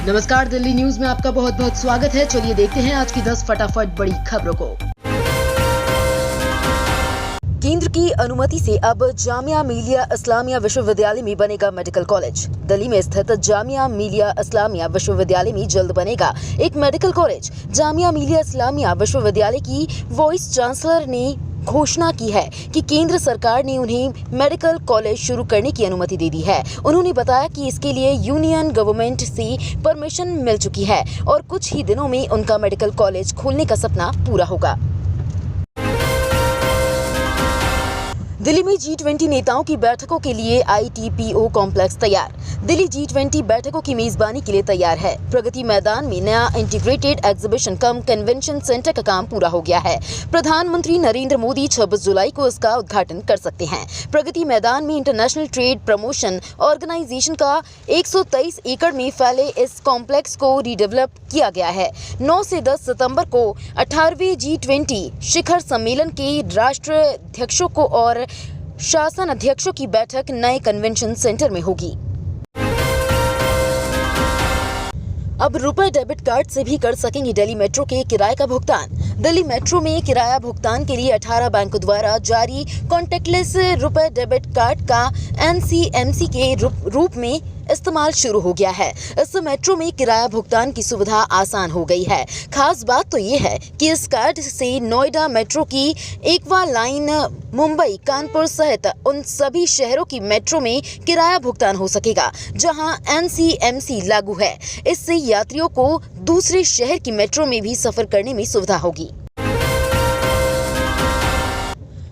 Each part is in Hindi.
नमस्कार, दिल्ली न्यूज में आपका बहुत बहुत स्वागत है। चलिए देखते हैं आज की 10 फटाफट बड़ी खबरों को। केंद्र की अनुमति से अब जामिया मिलिया इस्लामिया विश्वविद्यालय में बनेगा मेडिकल कॉलेज। दिल्ली में स्थित जामिया मिलिया इस्लामिया विश्वविद्यालय में जल्द बनेगा एक मेडिकल कॉलेज। जामिया मिलिया इस्लामिया विश्वविद्यालय की वाइस चांसलर ने घोषणा की है कि केंद्र सरकार ने उन्हें मेडिकल कॉलेज शुरू करने की अनुमति दे दी है। उन्होंने बताया कि इसके लिए यूनियन गवर्नमेंट से परमिशन मिल चुकी है और कुछ ही दिनों में उनका मेडिकल कॉलेज खोलने का सपना पूरा होगा। दिल्ली में G20 नेताओं की बैठकों के लिए ITPO कॉम्प्लेक्स तैयार। दिल्ली G20 बैठकों की मेजबानी के लिए तैयार है। प्रगति मैदान में नया इंटीग्रेटेड एग्जीबिशन कम कन्वेंशन सेंटर का काम पूरा हो गया है। प्रधानमंत्री नरेंद्र मोदी 26 जुलाई को इसका उद्घाटन कर सकते हैं। प्रगति मैदान में इंटरनेशनल ट्रेड प्रमोशन ऑर्गेनाइजेशन का 123 एकड़ में फैले इस कॉम्प्लेक्स को रीडेवलप किया गया है। 9 से 10 सितंबर को 18वें G20 शिखर सम्मेलन के राष्ट्राध्यक्षों को और शासन अध्यक्षों की बैठक नए कन्वेंशन सेंटर में होगी। अब रुपए डेबिट कार्ड से भी कर सकेंगे दिल्ली मेट्रो के किराए का भुगतान। दिल्ली मेट्रो में किराया भुगतान के लिए 18 बैंकों द्वारा जारी कॉन्टैक्टलेस रुपए डेबिट कार्ड का NCMC के रूप में इस्तेमाल शुरू हो गया है। इस मेट्रो में किराया भुगतान की सुविधा आसान हो गई है। खास बात तो ये है कि इस कार्ड से नोएडा मेट्रो की एकवा लाइन, मुंबई, कानपुर सहित उन सभी शहरों की मेट्रो में किराया भुगतान हो सकेगा जहां NCMC लागू है। इससे यात्रियों को दूसरे शहर की मेट्रो में भी सफर करने में सुविधा होगी।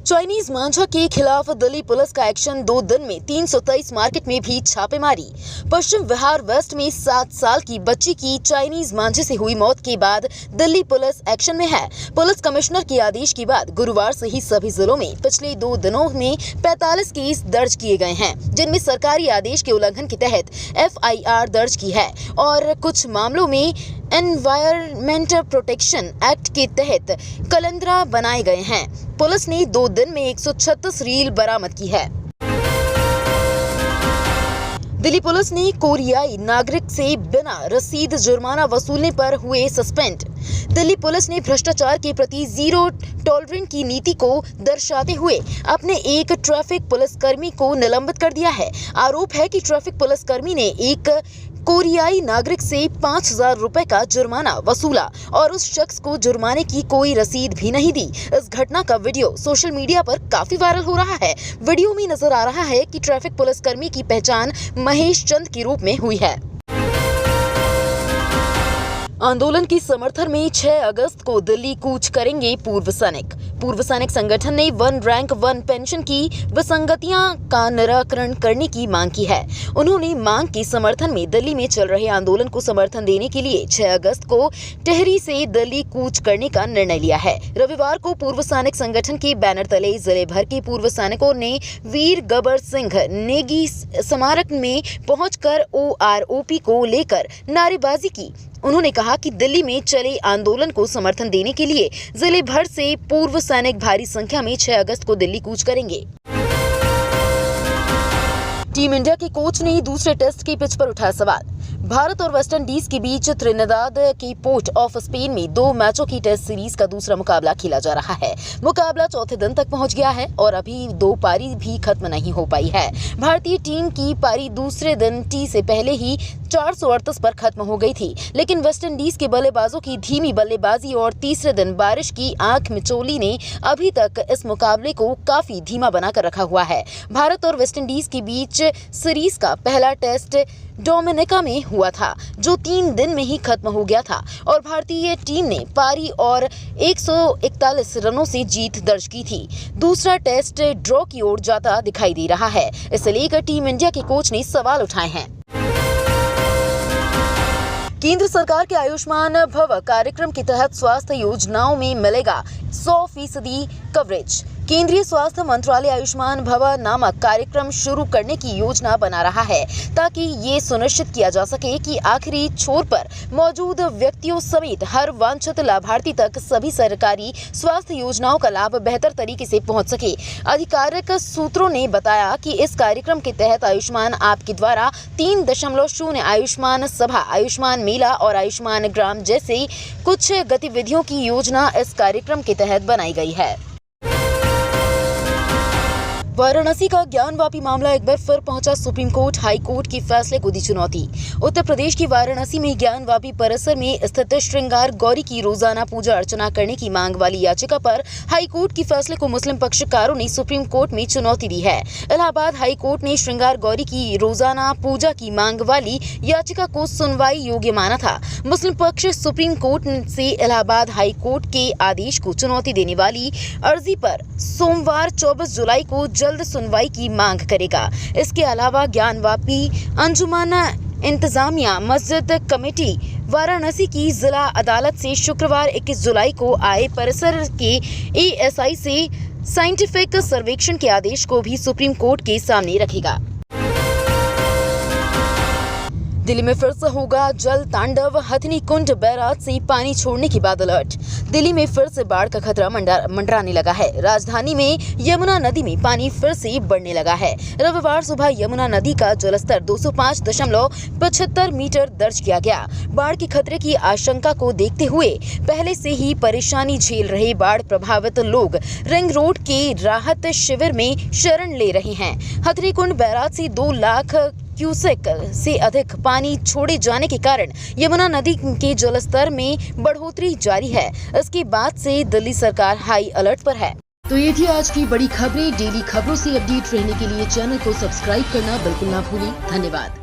चाइनीज मांझा के खिलाफ दिल्ली पुलिस का एक्शन। 2 दिन में 323 मार्केट में भी छापेमारी। पश्चिम विहार वेस्ट में 7 साल की बच्ची की चाइनीज मांझे से हुई मौत के बाद दिल्ली पुलिस एक्शन में है। पुलिस कमिश्नर के आदेश के बाद गुरुवार से ही सभी जिलों में पिछले 2 दिनों में 45 केस दर्ज किए गए हैं, जिनमें सरकारी आदेश के उल्लंघन के तहत FIR दर्ज की है और कुछ मामलों में एनवायरमेंट प्रोटेक्शन एक्ट के तहत कलंदरा बनाए गए हैं। पुलिस ने 2 दिन में 136 रील बरामद की है। दिल्ली पुलिस ने कोरियाई नागरिक से बिना रसीद जुर्माना वसूलने पर हुए सस्पेंड। दिल्ली पुलिस ने भ्रष्टाचार के प्रति जीरो टॉलरेंस की नीति को दर्शाते हुए अपने एक ट्रैफिक पुलिसकर्मी को निलंबित कर दिया है। आरोप है कि ट्रैफिक पुलिसकर्मी ने एक कोरियाई नागरिक से 5,000 रुपए का जुर्माना वसूला और उस शख्स को जुर्माने की कोई रसीद भी नहीं दी। इस घटना का वीडियो सोशल मीडिया पर काफी वायरल हो रहा है। वीडियो में नजर आ रहा है कि ट्रैफिक पुलिसकर्मी की पहचान महेश चंद के रूप में हुई है। आंदोलन के समर्थन में 6 अगस्त को दिल्ली कूच करेंगे पूर्व सैनिक। पूर्व सैनिक संगठन ने 1 रैंक 1 पेंशन की विसंगतियां का निराकरण करने की मांग की है। उन्होंने मांग के समर्थन में दिल्ली में चल रहे आंदोलन को समर्थन देने के लिए 6 अगस्त को टिहरी से दिल्ली कूच करने का निर्णय लिया है। रविवार को पूर्व सैनिक संगठन के बैनर तले जिले भर के पूर्व सैनिकों ने वीर गबर सिंह नेगी स्मारक में पहुंचकर OROP को लेकर नारेबाजी की। उन्होंने कहा कि दिल्ली में चले आंदोलन को समर्थन देने के लिए जिले भर से पूर्व सैनिक भारी संख्या में 6 अगस्त को दिल्ली कूच करेंगे। टीम इंडिया के कोच ने दूसरे टेस्ट के पिच पर उठाया सवाल। भारत और वेस्टइंडीज के बीच त्रिनिदाद के पोर्ट ऑफ स्पेन में 2 मैचों की टेस्ट सीरीज का दूसरा मुकाबला खेला जा रहा है। मुकाबला चौथे दिन तक पहुंच गया है और अभी 2 पारी भी खत्म नहीं हो पाई है। भारतीय टीम की पारी दूसरे दिन टी से पहले ही 438 पर खत्म हो गई थी, लेकिन वेस्टइंडीज के बल्लेबाजों की धीमी बल्लेबाजी और तीसरे दिन बारिश की आंख मिचौली ने अभी तक इस मुकाबले को काफी धीमा बनाकर रखा हुआ है। भारत और वेस्टइंडीज के बीच सीरीज का पहला टेस्ट डोमिनिका में हुआ था, जो 3 दिन में ही खत्म हो गया था और भारतीय टीम ने पारी और 141 रनों से जीत दर्ज की थी। दूसरा टेस्ट ड्रॉ की ओर जाता दिखाई दे रहा है। इसे लेकर टीम इंडिया के कोच ने सवाल उठाए हैं। केंद्र सरकार के आयुष्मान भव कार्यक्रम के तहत स्वास्थ्य योजनाओं में मिलेगा 100% कवरेज। केंद्रीय स्वास्थ्य मंत्रालय आयुष्मान भव नामक कार्यक्रम शुरू करने की योजना बना रहा है ताकि ये सुनिश्चित किया जा सके कि आखिरी छोर पर मौजूद व्यक्तियों समेत हर वांछित लाभार्थी तक सभी सरकारी स्वास्थ्य योजनाओं का लाभ बेहतर तरीके से पहुंच सके। आधिकारिक सूत्रों ने बताया कि इस कार्यक्रम के तहत आयुष्मान ऐप के द्वारा 3.0 आयुष्मान सभा, आयुष्मान मेला और आयुष्मान ग्राम जैसे कुछ गतिविधियों की योजना इस कार्यक्रम के तहत बनाई गई है। वाराणसी का ज्ञानवापी मामला एक बार फिर पहुंचा सुप्रीम कोर्ट। हाई कोर्ट के फैसले को दी चुनौती। उत्तर प्रदेश की वाराणसी में ज्ञानवापी परिसर में स्थित श्रृंगार गौरी की रोजाना पूजा अर्चना करने की मांग वाली याचिका पर हाई कोर्ट के फैसले को मुस्लिम पक्षकारों ने सुप्रीम कोर्ट में चुनौती दी है। इलाहाबाद हाई कोर्ट ने श्रृंगार गौरी की रोजाना पूजा की मांग वाली याचिका को सुनवाई योग्य माना था। मुस्लिम पक्ष सुप्रीम कोर्ट से इलाहाबाद हाई कोर्ट के आदेश को चुनौती देने वाली अर्जी पर सोमवार 24 जुलाई को जल्द सुनवाई की मांग करेगा। इसके अलावा ज्ञानवापी अंजुमन इंतजामिया मस्जिद कमेटी वाराणसी की जिला अदालत से शुक्रवार 21 जुलाई को आए परिसर के एएसआई से साइंटिफिक सर्वेक्षण के आदेश को भी सुप्रीम कोर्ट के सामने रखेगा। दिल्ली में फिर से होगा जल तांडव। हथनी कुंड बैराज से पानी छोड़ने के बाद अलर्ट। दिल्ली में फिर से बाढ़ का खतरा मंडराने लगा है। राजधानी में यमुना नदी में पानी फिर से बढ़ने लगा है। रविवार सुबह यमुना नदी का जलस्तर 205.75 मीटर दर्ज किया गया। बाढ़ के खतरे की आशंका को देखते हुए पहले से ही परेशानी झेल रहे बाढ़ प्रभावित लोग रिंग रोड के राहत शिविर में शरण ले रहे हैं। हथनी कुंड बैराज से 2 लाख क्यूसेक से अधिक पानी छोड़े जाने के कारण यमुना नदी के जलस्तर में बढ़ोतरी जारी है। इसके बाद से दिल्ली सरकार हाई अलर्ट पर है। तो ये थी आज की बड़ी खबरें। डेली खबरों से अपडेट रहने के लिए चैनल को सब्सक्राइब करना बिल्कुल ना भूलें। धन्यवाद।